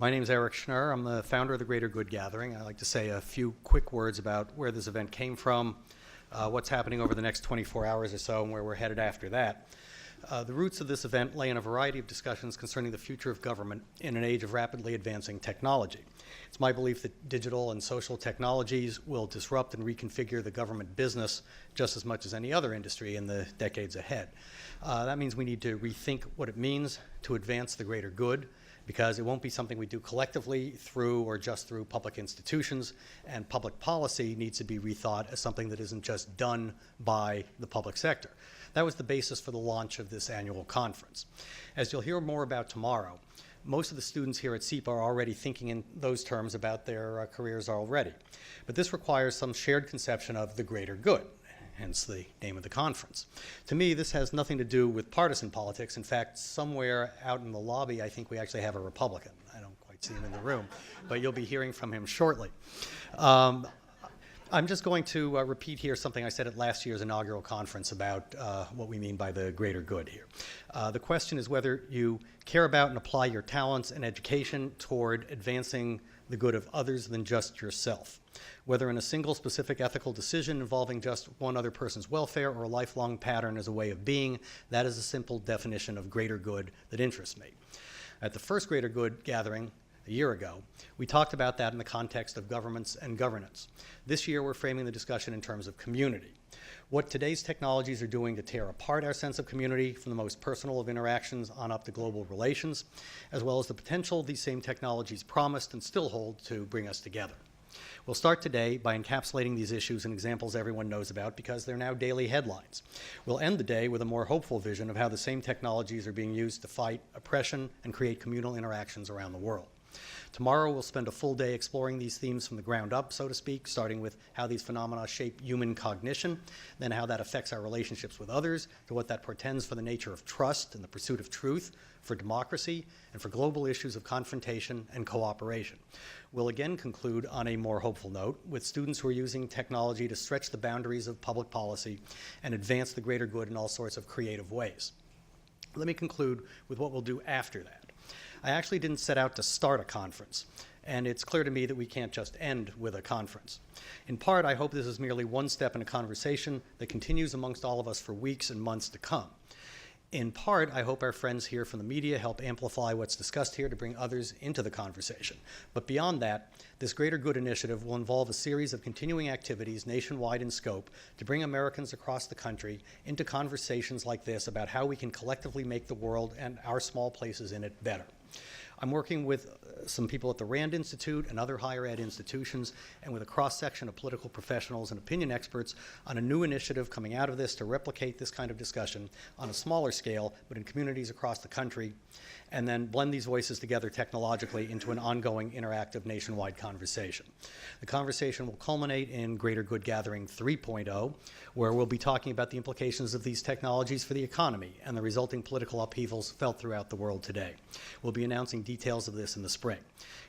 My name is Eric Schnurer. I'm the founder of the Greater Good Gathering. I'd like to say a few quick words about where this event came from, what's happening over the next 24 hours or so, and where we're headed after that. The roots of this event lay in a variety of discussions concerning the future of government in an age of rapidly advancing technology. It's my belief that digital and social technologies will disrupt and reconfigure the government business just as much as any other industry in the decades ahead. That means we need to rethink what it means to advance the greater good, because it won't be something we do collectively through or just through public institutions, and public policy needs to be rethought as something that isn't just done by the public sector. That was the basis for the launch of this annual conference. As you'll hear more about tomorrow, most of the students here at SEPA are already thinking in those terms about their careers already. But this requires some shared conception of the greater good, hence the name of the conference. To me, this has nothing to do with partisan politics. In fact, somewhere out in the lobby, I think we actually have a Republican. I don't quite see him in the room, but you'll be hearing from him shortly. I'm just going to repeat here something I said at last year's inaugural conference about what we mean by the greater good here. The question is whether you care about and apply your talents and education toward advancing the good of others than just yourself. Whether in a single specific ethical decision involving just one other person's welfare or a lifelong pattern as a way of being, that is a simple definition of greater good that interests me. At the first Greater Good Gathering a year ago, we talked about that in the context of governments and governance. This year, we're framing the discussion in terms of community. What today's technologies are doing to tear apart our sense of community, from the most personal of interactions on up to global relations, as well as the potential these same technologies promised and still hold to bring us together. We'll start today by encapsulating these issues in examples everyone knows about because they're now daily headlines. We'll end the day with a more hopeful vision of how the same technologies are being used to fight oppression and create communal interactions around the world. Tomorrow, we'll spend a full day exploring these themes from the ground up, so to speak, starting with how these phenomena shape human cognition, then how that affects our relationships with others, to what that portends for the nature of trust and the pursuit of truth, for democracy, and for global issues of confrontation and cooperation. We'll again conclude on a more hopeful note with students who are using technology to stretch the boundaries of public policy and advance the greater good in all sorts of creative ways. Let me conclude with what we'll do after that. I actually didn't set out to start a conference, and it's clear to me that we can't just end with a conference. In part, I hope this is merely one step in a conversation that continues amongst all of us for weeks and months to come. In part, I hope our friends here from the media help amplify what's discussed here to bring others into the conversation. But beyond that, this Greater Good initiative will involve a series of continuing activities nationwide in scope to bring Americans across the country into conversations like this about how we can collectively make the world and our small places in it better. I'm working with some people at the RAND Institute and other higher ed institutions, and with a cross-section of political professionals and opinion experts on a new initiative coming out of this to replicate this kind of discussion on a smaller scale, but in communities across the country, and then blend these voices together technologically into an ongoing interactive nationwide conversation. The conversation will culminate in Greater Good Gathering 3.0, where we'll be talking about the implications of these technologies for the economy and the resulting political upheavals felt throughout the world today. We'll be announcing details of this in the spring.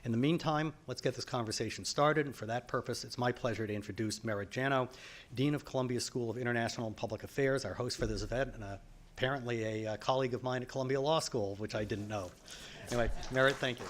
In the meantime, let's get this conversation started, and for that purpose, it's my pleasure to introduce Merritt Janow, Dean of Columbia School of International and Public Affairs, our host for this event, and apparently a colleague of mine at Columbia Law School, which I didn't know. Anyway, Merritt, thank you.